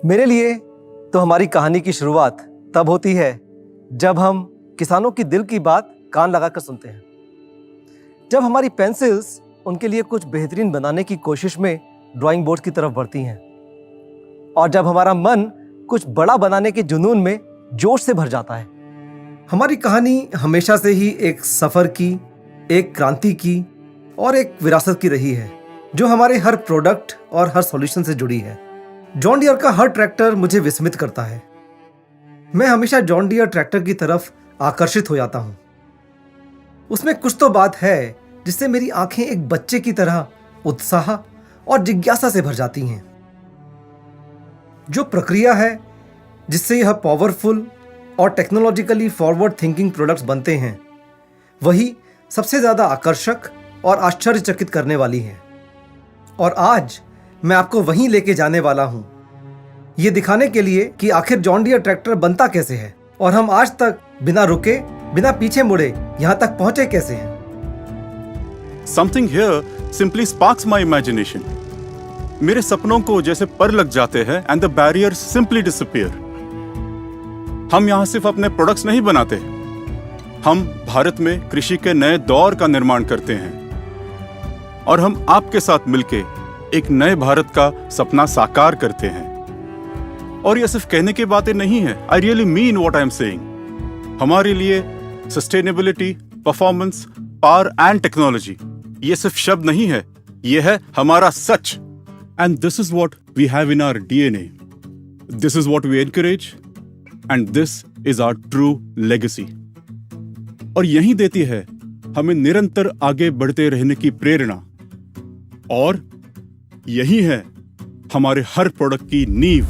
मेरे लिए तो हमारी कहानी की शुरुआत तब होती है जब हम किसानों की दिल की बात कान लगाकर सुनते हैं। जब हमारी पेंसिल्स उनके लिए कुछ बेहतरीन बनाने की कोशिश में ड्राइंग बोर्ड की तरफ बढ़ती हैं और जब हमारा मन कुछ बड़ा बनाने के जुनून में जोश से भर जाता है। हमारी कहानी हमेशा से ही एक सफ़र की, एक क्रांति की और एक विरासत की रही है जो हमारे हर प्रोडक्ट और हर सॉल्यूशन से जुड़ी है। जॉन डियर का हर ट्रैक्टर मुझे विस्मित करता है। मैं हमेशा जॉन डियर ट्रैक्टर की तरफ आकर्षित हो जाता हूं। उसमें कुछ तो बात है जिससे मेरी आंखें एक बच्चे की तरह उत्साह और जिज्ञासा से भर जाती हैं। जो प्रक्रिया है जिससे यह पावरफुल और टेक्नोलॉजिकली फॉरवर्ड थिंकिंग प्रोडक्ट्स बनते हैं, वही सबसे ज़्यादा आकर्षक और आश्चर्यचकित करने वाली है। और आज मैं आपको वहीं लेके जाने वाला हूं, ये दिखाने के लिए कि आखिर जॉन डियर ट्रैक्टर बनता कैसे है और हम आज तक बिना रुके, बिना पीछे मुड़े यहां तक पहुंचे कैसे हैं। Something here simply sparks my imagination. मेरे सपनों को जैसे पर लग जाते हैं and the barriers simply disappear. हम यहाँ सिर्फ अपने प्रोडक्ट्स नहीं बनाते, हम भारत में कृषि के नए दौर का निर्माण करते हैं और हम आपके साथ मिलके एक नए भारत का सपना साकार करते हैं। और यह सिर्फ कहने की बातें नहीं है, I really mean what I am saying. हमारे लिए sustainability, performance, power and technology ये सिर्फ शब्द नहीं है, यह है हमारा सच। And this is what we have in our DNA, this is what we encourage and this is our true legacy. और यही देती है हमें निरंतर आगे बढ़ते रहने की प्रेरणा, और यही है हमारे हर प्रोडक्ट की नींव।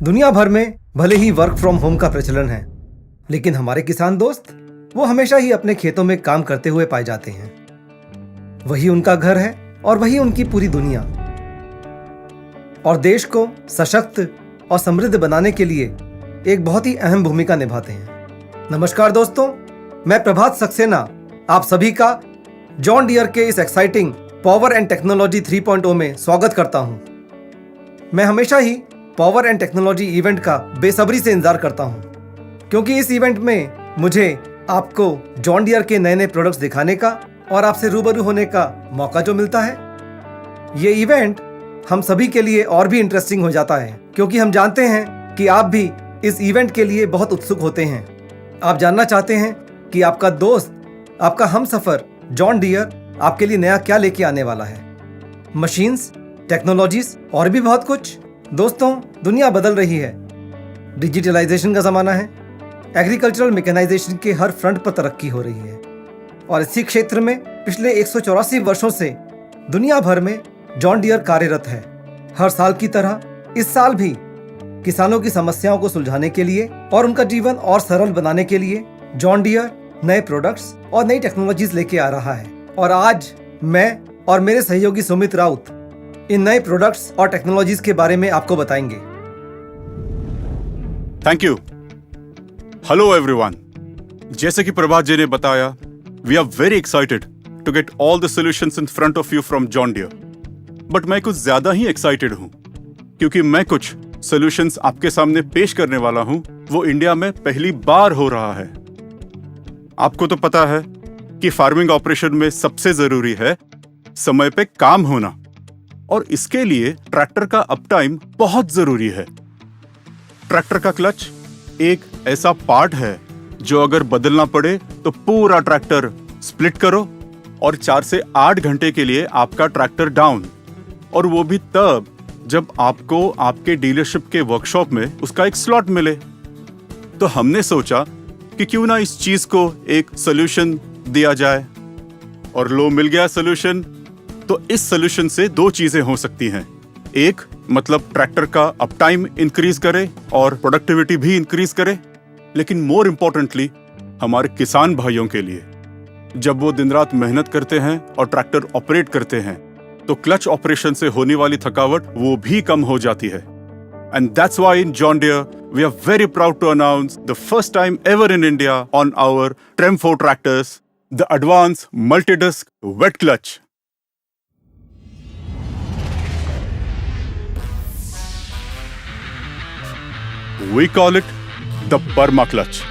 दुनिया भर में भले ही वर्क फ्रॉम होम का प्रचलन है, लेकिन हमारे किसान दोस्त वो हमेशा ही अपने खेतों में काम करते हुए पाए जाते हैं। वही उनका घर है और वही उनकी पूरी दुनिया। और देश को सशक्त और समृद्ध बनाने के लिए एक बहुत ही अहम भूमिका निभाते हैं। नमस्कार दोस्तों, मैं प्रभात सक्सेना आप सभी का जॉन डियर के इस एक्साइटिंग पावर एंड टेक्नोलॉजी 3.0 में स्वागत करता हूं। मैं हमेशा ही पावर एंड टेक्नोलॉजी इवेंट का बेसब्री से इंतजार करता हूं, क्योंकि इस इवेंट में मुझे आपको जॉन डियर के नए नए प्रोडक्ट्स दिखाने का और आपसे रूबरू होने का मौका जो मिलता है। ये इवेंट हम सभी के लिए और भी इंटरेस्टिंग हो जाता है, क्योंकि हम जानते हैं कि आप भी इस इवेंट के लिए बहुत उत्सुक होते हैं। आप जानना चाहते हैं कि आपका दोस्त, आपका हमसफर जॉन डियर आपके लिए नया क्या लेके आने वाला है। मशीन्स, टेक्नोलॉजीज और भी बहुत कुछ। दोस्तों, दुनिया बदल रही है, डिजिटलाइजेशन का ज़माना है, एग्रीकल्चरल मैकेनाइजेशन के हर फ्रंट पर तरक्की हो रही है और इसी क्षेत्र में पिछले 184 वर्षों से दुनिया भर में जॉन डियर कार्यरत है। हर साल की तरह इस साल भी किसानों की समस्याओं को सुलझाने के लिए और उनका जीवन और सरल बनाने के लिए जॉन डियर नए प्रोडक्ट्स और नई टेक्नोलॉजीज लेके आ रहा है। और आज मैं और मेरे सहयोगी सुमित राउत इन नए प्रोडक्ट्स और टेक्नोलॉजीज के बारे में आपको बताएंगे। Thank you. Hello everyone. जैसे कि प्रभात जी ने बताया, we are very excited to get all the solutions in front of you from John Deere. But मैं कुछ ज्यादा ही एक्साइटेड हूं, क्योंकि मैं कुछ सॉल्यूशंस आपके सामने पेश करने वाला हूं, वो इंडिया में पहली बार हो रहा है। आपको तो पता है कि फार्मिंग ऑपरेशन में सबसे जरूरी है समय पे काम होना, और इसके लिए ट्रैक्टर का अप टाइम बहुत जरूरी है। ट्रैक्टर का क्लच एक ऐसा पार्ट है जो अगर बदलना पड़े तो पूरा ट्रैक्टर स्प्लिट करो और 4 से 8 घंटे के लिए आपका ट्रैक्टर डाउन, और वो भी तब जब आपको आपके डीलरशिप के वर्कशॉप में उसका एक स्लॉट मिले। तो हमने सोचा कि क्यों ना इस चीज को एक सोल्यूशन दिया जाए, और लो मिल गया सोल्यूशन। तो इस सोल्यूशन से 2 चीजें हो सकती हैं। एक मतलब ट्रैक्टर का अप टाइम इंक्रीज करे और प्रोडक्टिविटी भी इंक्रीज करे, लेकिन मोर इम्पोर्टेंटली हमारे किसान भाइयों के लिए, जब वो दिन रात मेहनत करते हैं और ट्रैक्टर ऑपरेट करते हैं तो क्लच ऑपरेशन से होने वाली थकावट वो भी कम हो जाती है। And that's why in John Deere we are very proud to announce the first time ever in India on our TREM 4 tractors the advance multi-disc wet clutch. We call it the Perma Clutch.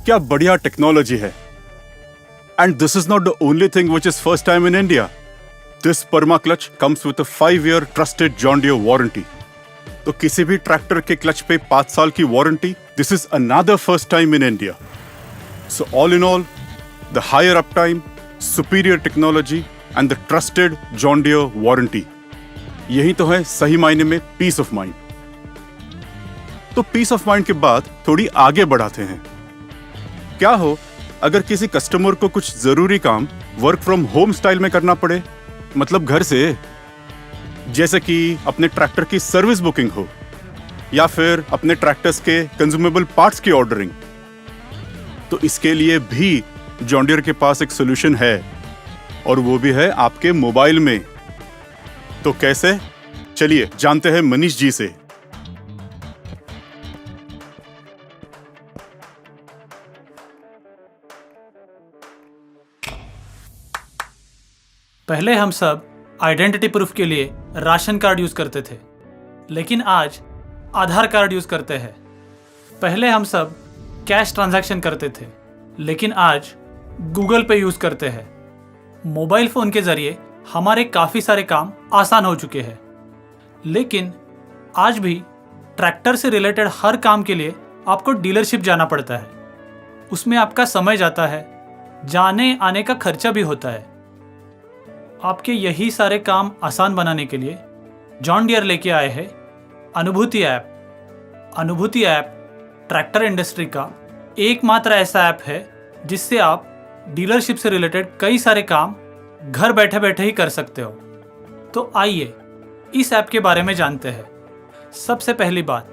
क्या बढ़िया technology है। And this is not the only thing which is first time in India. This perma clutch comes with a 5-year trusted John Deere warranty. तो किसी भी tractor के clutch पे 5 साल की warranty, this is another first time in India. So all in all, the higher uptime, superior technology and the trusted John Deere warranty, यही तो है सही मायने में पीस ऑफ माइंड। तो पीस ऑफ माइंड के बाद थोड़ी आगे बढ़ाते हैं। क्या हो अगर किसी कस्टमर को कुछ जरूरी काम वर्क फ्रॉम होम स्टाइल में करना पड़े, मतलब घर से, जैसे कि अपने ट्रैक्टर की सर्विस बुकिंग हो या फिर अपने ट्रैक्टर्स के कंज्यूमेबल पार्ट्स की ऑर्डरिंग। तो इसके लिए भी जॉन डियर के पास एक सोल्यूशन है, और वो भी है आपके मोबाइल में। तो कैसे, चलिए जानते हैं मनीष जी से। पहले हम सब आइडेंटिटी प्रूफ के लिए राशन कार्ड यूज करते थे, लेकिन आज आधार कार्ड यूज करते हैं। पहले हम सब कैश ट्रांजैक्शन करते थे, लेकिन आज गूगल पे यूज करते हैं। मोबाइल फोन के जरिए हमारे काफी सारे काम आसान हो चुके हैं, लेकिन आज भी ट्रैक्टर से रिलेटेड हर काम के लिए आपको डीलरशिप जाना पड़ता है। उसमें आपका समय जाता है, जाने आने का खर्चा भी होता है। आपके यही सारे काम आसान बनाने के लिए जॉन डियर लेके आए हैं अनुभूति ऐप। अनुभूति ऐप ट्रैक्टर इंडस्ट्री का एकमात्र ऐसा ऐप है जिससे आप डीलरशिप से रिलेटेड कई सारे काम घर बैठे बैठे ही कर सकते हो। तो आइए इस ऐप के बारे में जानते हैं। सबसे पहली बात,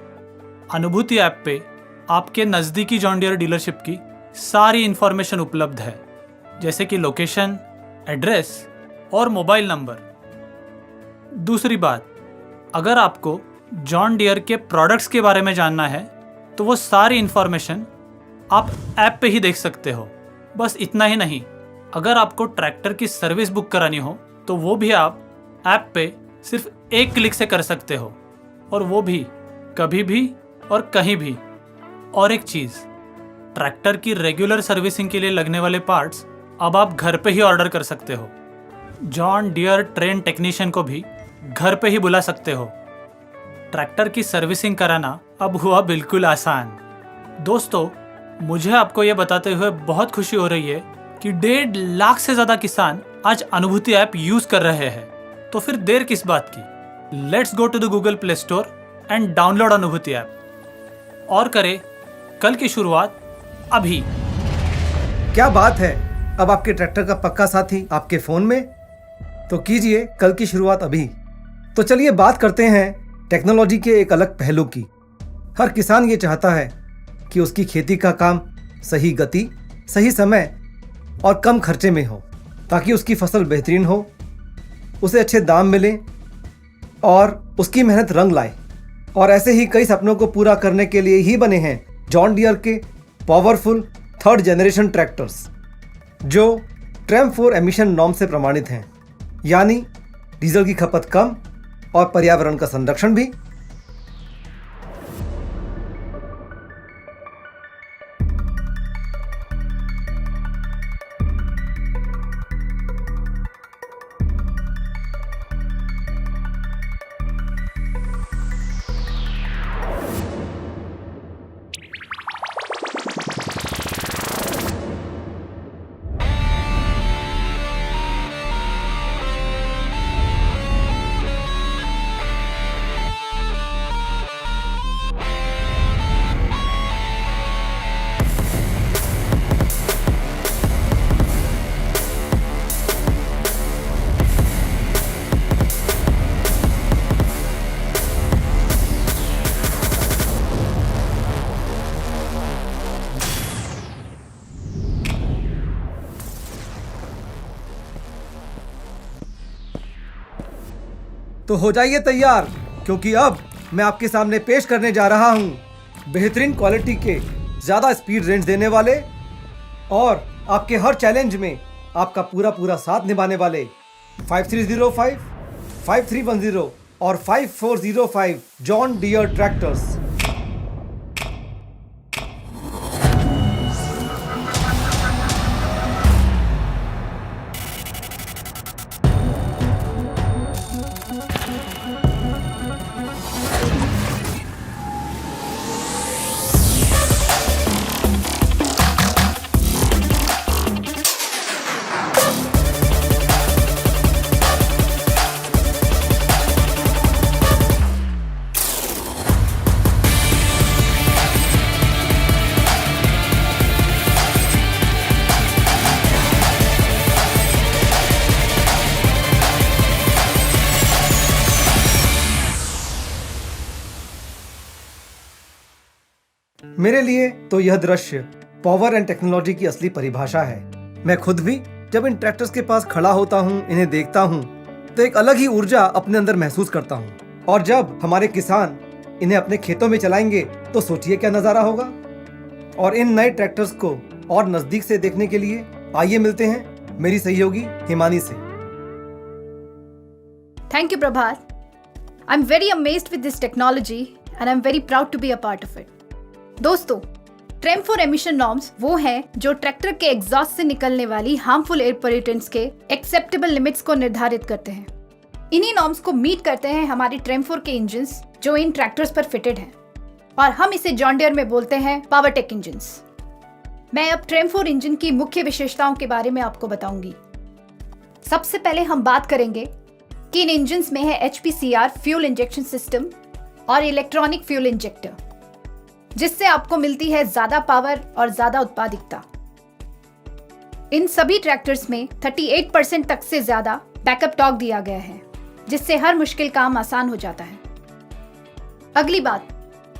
अनुभूति ऐप पे आपके नज़दीकी जॉन डियर डीलरशिप की सारी इंफॉर्मेशन उपलब्ध है, जैसे कि लोकेशन, एड्रेस और मोबाइल नंबर। दूसरी बात, अगर आपको जॉन डियर के प्रोडक्ट्स के बारे में जानना है तो वो सारी इंफॉर्मेशन आप ऐप पे ही देख सकते हो। बस इतना ही नहीं, अगर आपको ट्रैक्टर की सर्विस बुक करानी हो तो वो भी आप ऐप पे सिर्फ एक क्लिक से कर सकते हो, और वो भी कभी भी और कहीं भी। और एक चीज़, ट्रैक्टर की रेगुलर सर्विसिंग के लिए लगने वाले पार्ट्स अब आप घर पे ही ऑर्डर कर सकते हो। जॉन डियर ट्रेन टेक्नीशियन को भी घर पे ही बुला सकते हो। ट्रैक्टर की सर्विसिंग कराना अब हुआ बिल्कुल आसान। दोस्तों, मुझे आपको ये बताते हुए बहुत खुशी हो रही है कि 1.5 लाख से ज्यादा किसान आज अनुभूति ऐप यूज कर रहे हैं, तो फिर देर किस बात की? Let's go to the Google Play Store and download Anubhuti app और करें कल की शुरुआत अभी। क्या बात है, अब आपके ट्रैक्टर का पक्का साथी आपके फोन में, तो कीजिए कल की शुरुआत अभी। तो चलिए बात करते हैं टेक्नोलॉजी के एक अलग पहलू की। हर किसान ये चाहता है कि उसकी खेती का काम सही गति, सही समय और कम खर्चे में हो, ताकि उसकी फसल बेहतरीन हो, उसे अच्छे दाम मिले और उसकी मेहनत रंग लाए। और ऐसे ही कई सपनों को पूरा करने के लिए ही बने हैं जॉन डियर के पावरफुल 3rd जनरेशन ट्रैक्टर्स, जो ट्रेम 4 एमिशन नॉर्म से प्रमाणित हैं, यानी डीजल की खपत कम और पर्यावरण का संरक्षण भी। तो हो जाइए तैयार, क्योंकि अब मैं आपके सामने पेश करने जा रहा हूं बेहतरीन क्वालिटी के, ज़्यादा स्पीड रेंज देने वाले और आपके हर चैलेंज में आपका पूरा साथ निभाने वाले 5305, 5310 और 5405 जॉन डियर ट्रैक्टर्स। मेरे लिए तो यह दृश्य पावर एंड टेक्नोलॉजी की असली परिभाषा है। मैं खुद भी जब इन ट्रैक्टर्स के पास खड़ा होता हूँ, इन्हें देखता हूँ, तो एक अलग ही ऊर्जा अपने अंदर महसूस करता हूँ। और जब हमारे किसान इन्हें अपने खेतों में चलाएंगे तो सोचिए क्या नज़ारा होगा। और इन नए ट्रैक्टर्स को और नज़दीक से देखने के लिए आइए मिलते हैं मेरी सहयोगी हिमानी से। Thank you, Prabhat. I'm very amazed with this technology and I'm very proud to be a part of it. दोस्तों, ट्रेम 4 एमिशन नॉर्म्स वो हैं जो ट्रैक्टर के एग्जॉस्ट से निकलने वाली हार्मफुल एयर पोल्यूटेंट्स के एक्सेप्टेबल लिमिट्स को निर्धारित करते हैं। इन्हीं नॉर्म्स को मीट करते हैं हमारे ट्रेम 4 के इंजन्स जो इन ट्रैक्टर्स पर फिटेड हैं, और हम इसे जॉन डियर में बोलते हैं पावरटेक इंजन्स। मैं अब ट्रेम 4 इंजन की मुख्य विशेषताओं के बारे में आपको बताऊंगी। सबसे पहले हम बात करेंगे कि इन इंजन्स में है HPCR फ्यूल इंजेक्शन सिस्टम और इलेक्ट्रॉनिक फ्यूल इंजेक्टर, जिससे आपको मिलती है ज्यादा पावर और ज्यादा उत्पादकता। इन सभी ट्रैक्टर्स में 38% तक से ज्यादा बैकअप टॉर्क दिया गया है, जिससे हर मुश्किल काम आसान हो जाता है। अगली बात,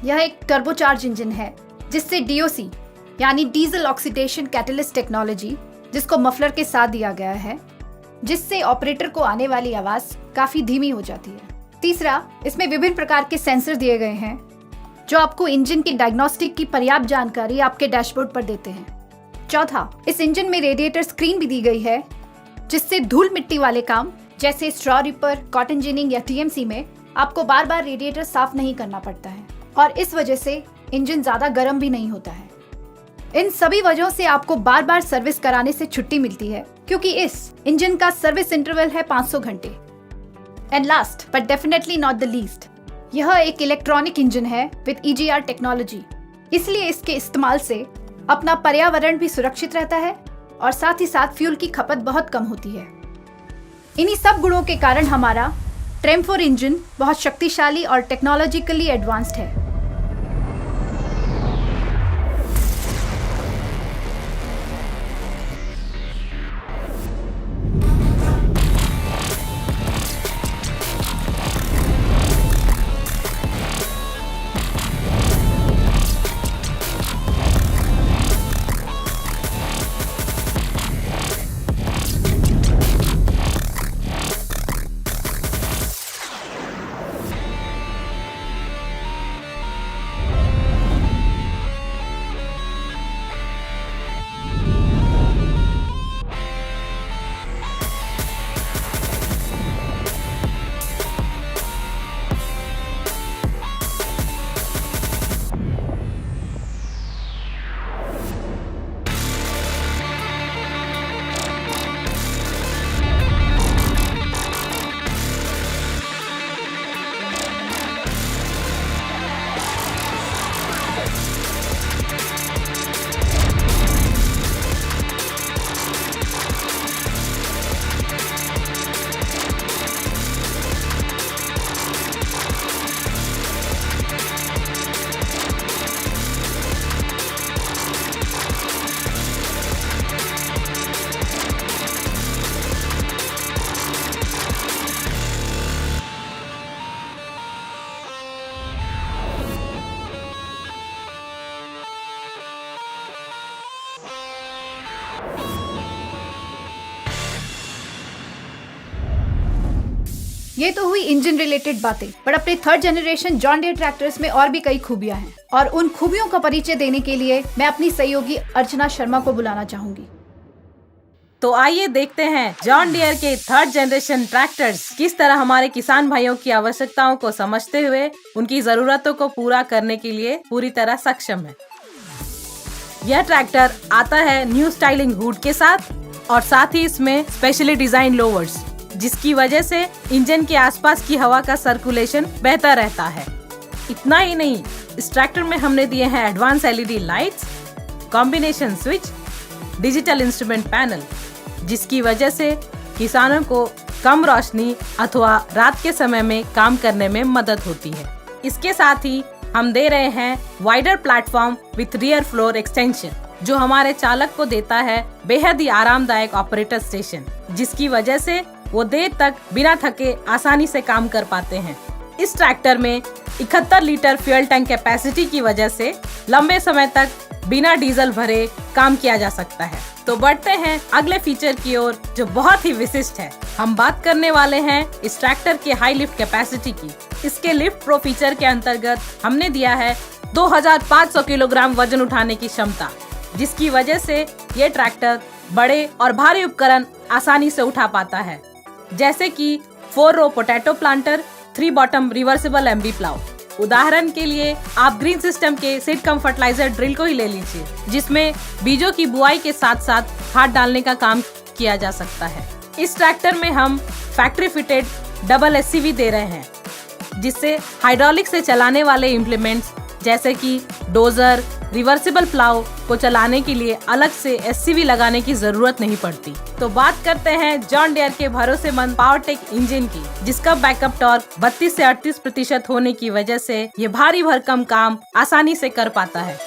यह एक टर्बोचार्ज इंजन है जिससे DOC यानी डीजल ऑक्सीडेशन कैटलिस्ट टेक्नोलॉजी, जिसको मफलर के साथ दिया गया है, जिससे ऑपरेटर को आने वाली आवाज काफी धीमी हो जाती है। तीसरा, इसमें विभिन्न प्रकार के सेंसर दिए गए हैं जो आपको इंजन की डायग्नोस्टिक की पर्याप्त जानकारी आपके डैशबोर्ड पर देते हैं। चौथा, इस इंजन में रेडिएटर स्क्रीन भी दी गई है, जिससे धूल मिट्टी वाले काम जैसे स्ट्रॉ रिपर, कॉटन जिनिंग या TMC में आपको बार बार रेडिएटर साफ नहीं करना पड़ता है, और इस वजह से इंजन ज्यादा गर्म भी नहीं होता है। इन सभी वजहों से आपको बार बार सर्विस कराने से छुट्टी मिलती है, क्योंकि इस इंजन का सर्विस इंटरवल है 500 घंटे। And last but definitely not the least, यह एक इलेक्ट्रॉनिक इंजन है विद EGR टेक्नोलॉजी, इसलिए इसके इस्तेमाल से अपना पर्यावरण भी सुरक्षित रहता है और साथ ही साथ फ्यूल की खपत बहुत कम होती है। इन्हीं सब गुणों के कारण हमारा ट्रेम 4 इंजन बहुत शक्तिशाली और टेक्नोलॉजिकली एडवांस्ड है। ये तो हुई इंजन रिलेटेड बातें, पर अपने 3rd generation John Deere tractors में और भी कई खूबियां हैं और उन खूबियों का परिचय देने के लिए मैं अपनी सहयोगी अर्चना शर्मा को बुलाना चाहूंगी। तो आइए देखते हैं जॉन डियर के 3rd जनरेशन ट्रैक्टर्स किस तरह हमारे किसान भाइयों की आवश्यकताओं को समझते हुए उनकी जरूरतों को पूरा करने के लिए पूरी तरह सक्षम है। यह ट्रैक्टर आता है न्यू स्टाइलिंग हुड के साथ और साथ ही इसमें स्पेशली डिजाइन लोवर्स, जिसकी वजह से इंजन के आसपास की हवा का सर्कुलेशन बेहतर रहता है। इतना ही नहीं, इस ट्रैक्टर में हमने दिए हैं advance LED lights, combination switch, digital instrument panel, जिसकी वजह से किसानों को कम रोशनी अथवा रात के समय में काम करने में मदद होती है। इसके साथ ही हम दे रहे हैं wider platform with rear floor extension, जो हमारे चालक को देता है बेहद ही आरामदायक ऑपरेटर स्टेशन, जिसकी वजह से वो देर तक बिना थके आसानी से काम कर पाते हैं। इस ट्रैक्टर में 71 लीटर फ्यूल टैंक कैपेसिटी की वजह से लंबे समय तक बिना डीजल भरे काम किया जा सकता है। तो बढ़ते हैं अगले फीचर की ओर, जो बहुत ही विशिष्ट है। हम बात करने वाले हैं इस ट्रैक्टर के हाई लिफ्ट कैपेसिटी की। इसके लिफ्ट प्रो फीचर के अंतर्गत हमने दिया है 2500 किलोग्राम वजन उठाने की क्षमता, जिसकी वजह से ये ट्रैक्टर बड़े और भारी उपकरण आसानी से उठा पाता है, जैसे कि 4 row potato planter, 3 bottom reversible MB plough. उदाहरण के लिए आप ग्रीन सिस्टम के सीड कम फर्टिलाइजर ड्रिल को ही ले लीजिए, जिसमें बीजों की बुआई के साथ साथ खाद डालने का काम किया जा सकता है। इस ट्रैक्टर में हम फैक्ट्री फिटेड डबल एससीवी दे रहे हैं, जिससे हाइड्रोलिक से चलाने वाले इम्प्लीमेंट्स जैसे कि डोजर, रिवर्सिबल प्लाउ को चलाने के लिए अलग से एससीवी लगाने की जरूरत नहीं पड़ती। तो बात करते हैं जॉन डियर के भरोसेमंद पावरटेक इंजन की, जिसका बैकअप टॉर्क 32 से 38% होने की वजह से ये भारी भरकम काम आसानी से कर पाता है।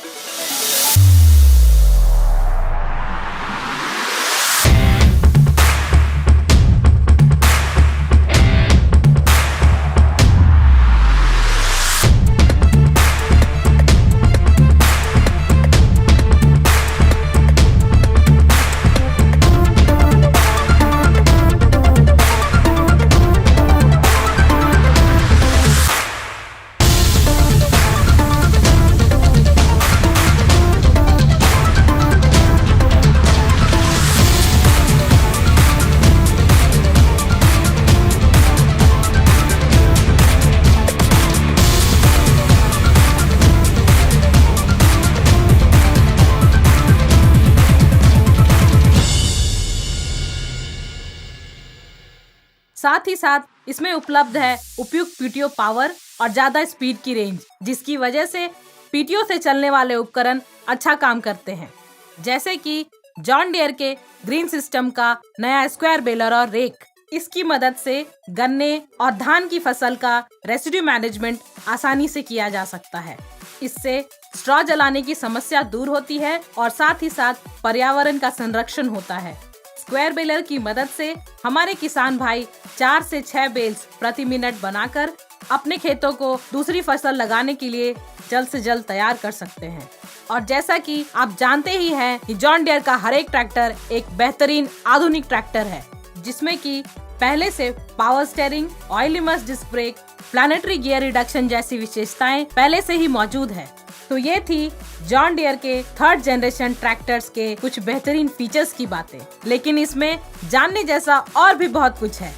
साथ ही साथ इसमें उपलब्ध है उपयुक्त पीटीओ पावर और ज्यादा स्पीड की रेंज, जिसकी वजह से पीटीओ से चलने वाले उपकरण अच्छा काम करते हैं, जैसे कि जॉन डियर के ग्रीन सिस्टम का नया स्क्वायर बेलर और रेक। इसकी मदद से गन्ने और धान की फसल का रेसिड्यू मैनेजमेंट आसानी से किया जा सकता है। इससे स्ट्रॉ जलाने की समस्या दूर होती है और साथ ही साथ पर्यावरण का संरक्षण होता है। स्क्वायर बेलर की मदद से हमारे किसान भाई 4 से 6 बेल्स प्रति मिनट बनाकर अपने खेतों को दूसरी फसल लगाने के लिए जल्द से जल्द तैयार कर सकते हैं। और जैसा कि आप जानते ही हैं कि जॉन डियर का हर एक ट्रैक्टर एक बेहतरीन आधुनिक ट्रैक्टर है, जिसमें कि पहले से power steering, oil immerse disc brake, planetary gear reduction जैसी विशेषताएं पहले से ही मौजूद है। तो ये थी जॉन डियर के 3rd जनरेशन ट्रैक्टर्स के कुछ बेहतरीन फीचर्स की बातें, लेकिन इसमें जानने जैसा और भी बहुत कुछ है।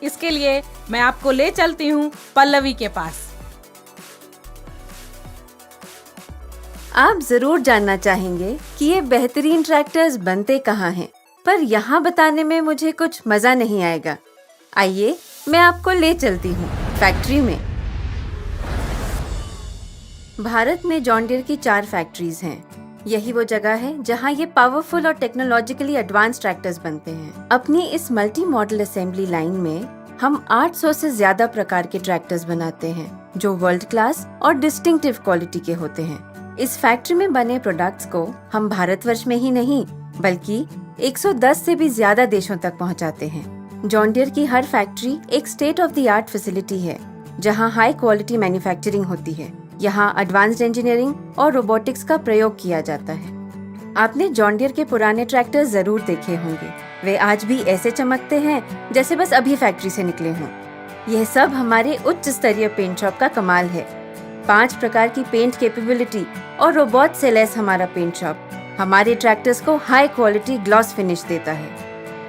इसके लिए मैं आपको ले चलती हूँ पल्लवी के पास। आप जरूर जानना चाहेंगे कि ये बेहतरीन ट्रैक्टर्स बनते कहाँ हैं, पर यहाँ बताने में मुझे कुछ मजा नहीं आएगा। आइए मैं आपको ले चलती हूँ फैक्ट्री में। भारत में जॉन डियर की 4 फैक्ट्रीज हैं। यही वो जगह है जहाँ ये पावरफुल और टेक्नोलॉजिकली एडवांस ट्रैक्टर्स बनते हैं। अपनी इस मल्टी मॉडल असेंबली लाइन में हम 800 से ज्यादा प्रकार के ट्रैक्टर्स बनाते हैं, जो वर्ल्ड क्लास और डिस्टिंक्टिव क्वालिटी के होते हैं। इस फैक्ट्री में बने प्रोडक्ट्स को हम भारतवर्ष में ही नहीं बल्कि 110 से भी ज्यादा देशों तक पहुंचाते हैं। जॉन डियर की हर फैक्ट्री एक state of the art facility है, जहां हाई क्वालिटी मैन्युफैक्चरिंग होती है। यहाँ एडवांस्ड इंजीनियरिंग और रोबोटिक्स का प्रयोग किया जाता है। आपने जॉन डियर के पुराने ट्रैक्टर जरूर देखे होंगे। वे आज भी ऐसे चमकते हैं जैसे बस अभी फैक्ट्री से निकले हों। यह सब हमारे उच्च स्तरीय पेंट शॉप का कमाल है। 5 प्रकार की पेंट कैपेबिलिटी और रोबोट से लैस हमारा पेंट शॉप हमारे ट्रैक्टर्स को हाई क्वालिटी ग्लॉस फिनिश देता है।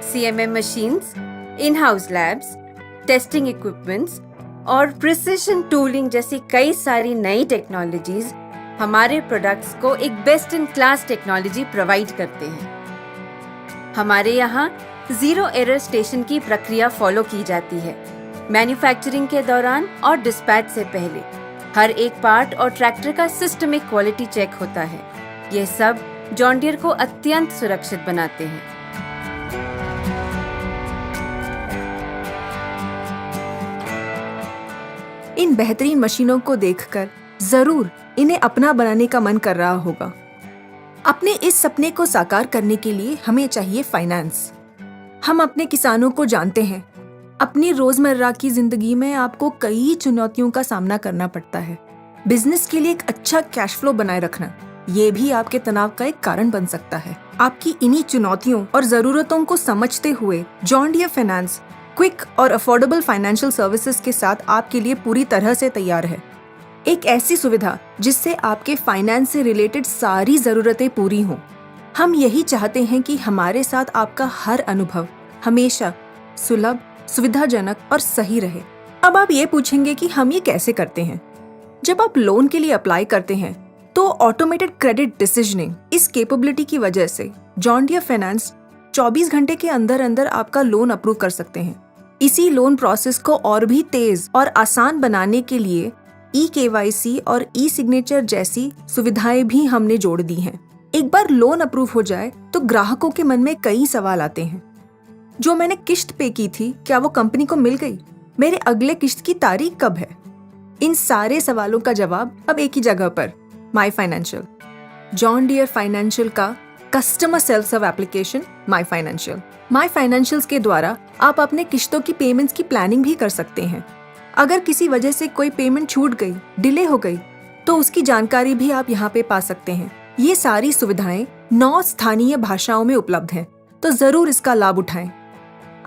CMM machines, in house labs, testing equipments और प्रिसिशन टूलिंग जैसी कई सारी नई टेक्नोलॉजीज हमारे प्रोडक्ट्स को एक best in class technology provide करते हैं। हमारे यहाँ 0 एरर स्टेशन की प्रक्रिया फॉलो की जाती है। मैन्युफैक्चरिंग के दौरान और डिस्पैच से पहले हर एक पार्ट और ट्रैक्टर का सिस्टमिक क्वालिटी चेक होता है। यह सब जॉन डियर को अत्यंत सुरक्षित बनाते हैं। इन बेहतरीन मशीनों को देखकर जरूर इन्हें अपना बनाने का मन कर रहा होगा। अपने इस सपने को साकार करने के लिए हमें चाहिए फाइनेंस। हम अपने किसानों को जानते हैं। अपनी रोजमर्रा की जिंदगी में आपको कई चुनौतियों का सामना करना पड़ता है। बिजनेस के लिए एक अच्छा कैश फ्लो बनाए रखना, ये भी आपके तनाव का एक कारण बन सकता है। आपकी इन्हीं चुनौतियों और जरूरतों को समझते हुए जॉन डियर फाइनेंस क्विक और अफोर्डेबल फाइनेंशियल सर्विसेज के साथ आपके लिए पूरी तरह से तैयार है। एक ऐसी सुविधा जिससे आपके फाइनेंस से रिलेटेड सारी जरूरतें पूरी हों। हम यही चाहते हैं कि हमारे साथ आपका हर अनुभव हमेशा सुलभ, सुविधाजनक और सही रहे। अब आप ये पूछेंगे कि हम ये कैसे करते हैं। जब आप लोन के लिए अप्लाई करते हैं तो ऑटोमेटेड क्रेडिट डिसीजनिंग इस कैपेबिलिटी की वजह से जॉन डियर फाइनेंस 24 घंटे के अंदर अंदर आपका लोन अप्रूव कर सकते हैं। इसी लोन प्रोसेस को और भी तेज और आसान बनाने के लिए eKYC और e-सिग्नेचर जैसी सुविधाएं भी हमने जोड़ दी हैं। एक बार लोन अप्रूव हो जाए तो ग्राहकों के मन में कई सवाल आते हैं। जो मैंने किश्त पे की थी, क्या वो कंपनी को मिल गई? मेरे अगले किश्त की तारीख कब है? इन सारे सवालों का जवाब अब एक ही जगह पर, my financial. John Deere financial का customer self serve application my financial. My financials के द्वारा आप अपने किश्तों की पेमेंट्स की प्लानिंग भी कर सकते हैं। अगर किसी वजह से कोई पेमेंट छूट गई, डिले हो गई, तो उसकी जानकारी भी आप यहाँ पे पा सकते हैं। ये सारी सुविधाएं 9 स्थानीय भाषाओं में उपलब्ध हैं, तो जरूर इसका लाभ उठाएं।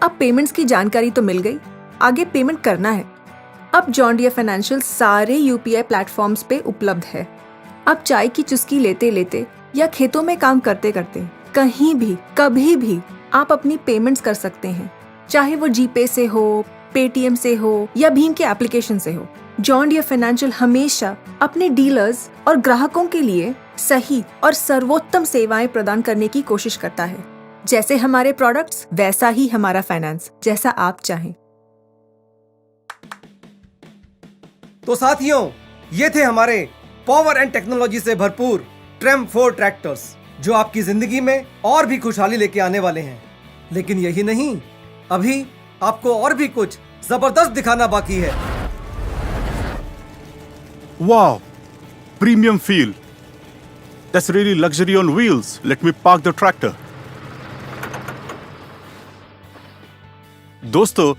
अब पेमेंट्स की जानकारी तो मिल गई, आगे पेमेंट करना है। अब जॉन डियर फाइनेंशियल सारे UPI प्लेटफॉर्म्स पे उपलब्ध है। अब चाय की चुस्की लेते लेते या खेतों में काम करते करते कहीं भी कभी भी आप अपनी पेमेंट्स कर सकते हैं, चाहे वो जीपे से हो, पेटीएम से हो या भीम के एप्लीकेशन से हो। जॉन डियर फाइनेंशियल हमेशा अपने डीलर्स और ग्राहकों के लिए सही और सर्वोत्तम सेवाएं प्रदान करने की कोशिश करता है। जैसे हमारे प्रोडक्ट्स, वैसा ही हमारा फाइनेंस, जैसा आप चाहें। तो साथियों, ये थे हमारे पावर एंड टेक्नोलॉजी से भरपूर ट्रेम 4 ट्रैक्टर्स। जो आपकी जिंदगी में और भी खुशहाली लेके आने वाले हैं। लेकिन यही नहीं, अभी आपको और भी कुछ जबरदस्त दिखाना बाकी है। Wow, premium feel. That's really luxury on wheels. Let me park the tractor. दोस्तों,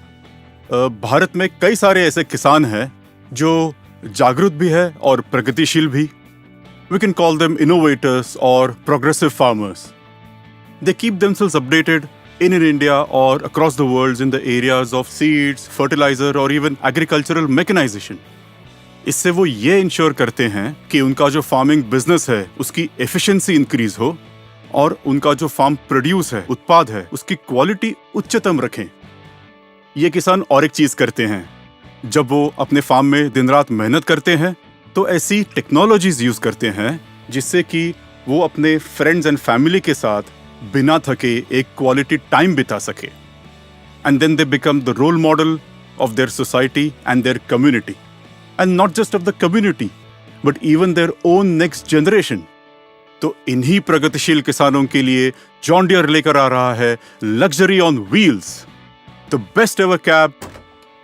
भारत में कई सारे ऐसे किसान हैं जो जागरूक भी है और प्रगतिशील भी। We can call them innovators or progressive farmers. They keep themselves updated in India or across the world in the areas of seeds, fertilizer or even agricultural mechanization. इससे वो ये इंश्योर करते हैं कि उनका जो फार्मिंग बिजनेस है उसकी एफिशिएंसी इंक्रीज हो और उनका जो फार्म प्रोड्यूस है, उत्पाद है, उसकी क्वालिटी उच्चतम रखें। ये किसान और एक चीज करते हैं, जब वो अपने फार्म में दिन रात मेहनत करते हैं तो ऐसी टेक्नोलॉजीज यूज करते हैं जिससे कि वो अपने फ्रेंड्स एंड फैमिली के साथ बिना थके एक क्वालिटी टाइम बिता सके। And then they become the role model of their society and their community, and not just of the community but even their own next generation. तो इन्हीं प्रगतिशील किसानों के लिए जॉन डियर लेकर आ रहा है luxury on wheels, the best ever cab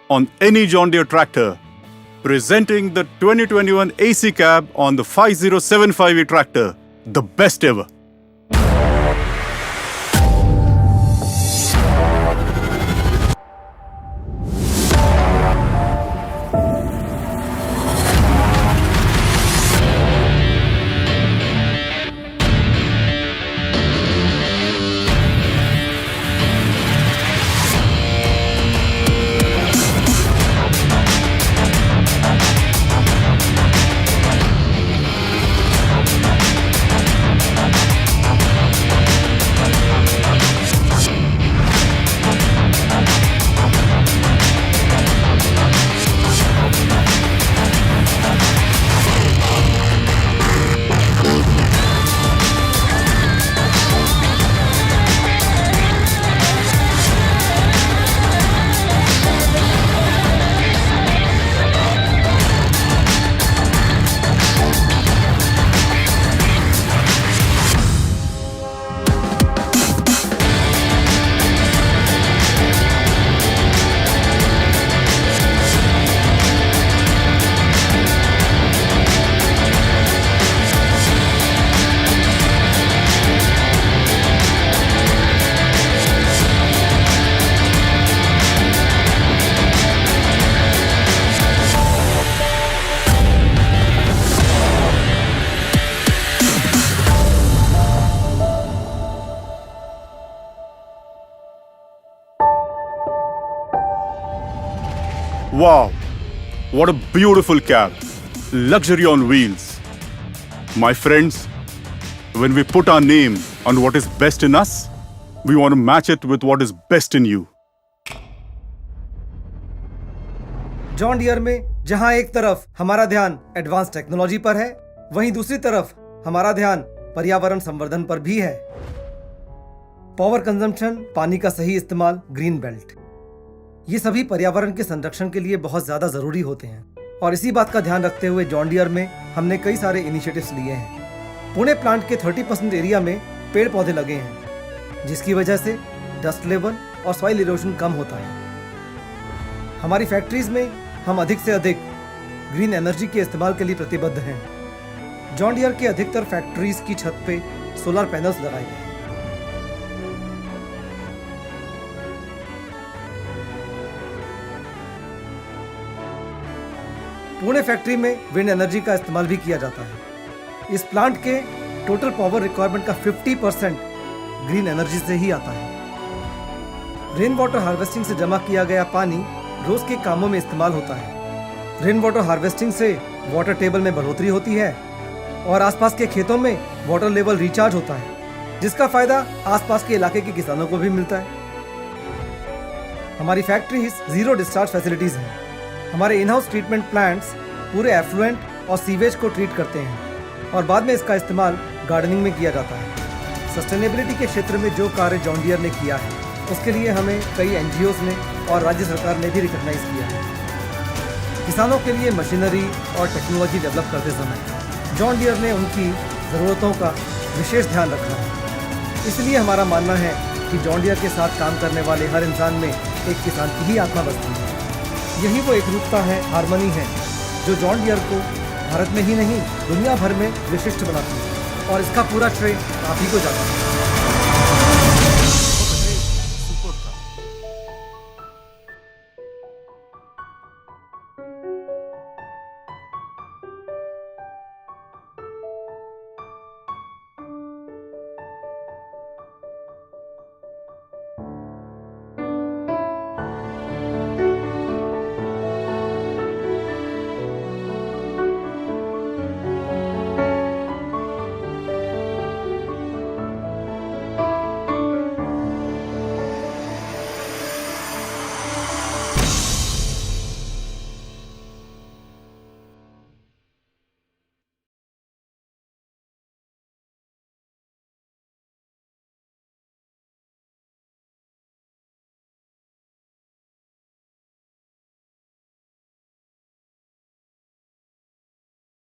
on any John Deere tractor, presenting the 2021 AC cab on the 5075E tractor, the best ever. Wow, what a beautiful cab. Luxury on wheels. My friends, when we put our name on what is best in us, we want to match it with what is best in you. John Deere में जहां एक तरफ हमारा ध्यान advance technology पर है, वहीं दूसरी तरफ हमारा ध्यान पर्यावरण संवर्धन पर भी है। पावर कंजम्पशन, पानी का सही इस्तेमाल, ग्रीन बेल्ट, ये सभी पर्यावरण के संरक्षण के लिए बहुत ज्यादा जरूरी होते हैं। और इसी बात का ध्यान रखते हुए जॉन डियर में हमने कई सारे इनिशिएटिव्स लिए हैं। पुणे प्लांट के 30% एरिया में पेड़ पौधे लगे हैं, जिसकी वजह से डस्ट लेवल और सॉइल इरोजन कम होता है। हमारी फैक्ट्रीज में हम अधिक से अधिक ग्रीन एनर्जी के इस्तेमाल के लिए प्रतिबद्ध हैं। जॉन डियर के अधिकतर फैक्ट्रीज की छत पे सोलर पैनल्स लगाए गए हैं। पुणे फैक्ट्री में विंड एनर्जी का इस्तेमाल भी किया जाता है। इस प्लांट के टोटल पावर रिक्वायरमेंट का 50% ग्रीन एनर्जी से ही आता है। रेन वाटर हार्वेस्टिंग से जमा किया गया पानी रोज के कामों में इस्तेमाल होता है। रेन वाटर हार्वेस्टिंग से वाटर टेबल में बढ़ोतरी होती है और आसपास के खेतों में वाटर लेवल रिचार्ज होता है, जिसका फायदा आसपास के इलाके के किसानों को भी मिलता है। हमारी फैक्ट्रीज जीरो डिस्चार्ज फैसिलिटीज हैं। हमारे इन हाउस ट्रीटमेंट प्लांट्स पूरे एफ्लुएंट और सीवेज को ट्रीट करते हैं और बाद में इसका इस्तेमाल गार्डनिंग में किया जाता है। सस्टेनेबिलिटी के क्षेत्र में जो कार्य जॉन डियर ने किया है, उसके लिए हमें कई एनजीओज ने और राज्य सरकार ने भी रिकॉग्नाइज किया है। किसानों के लिए मशीनरी और टेक्नोलॉजी डेवलप करते समय जॉन डियर ने उनकी ज़रूरतों का विशेष ध्यान रखा है। इसलिए हमारा मानना है कि जॉन डियर के साथ काम करने वाले हर इंसान में एक किसान की ही आत्मा बसती है। यही वो एकरूपता है, हार्मनी है, जो जॉन डियर को भारत में ही नहीं दुनिया भर में विशिष्ट बनाती है। और इसका पूरा श्रेय आप ही को जाता है।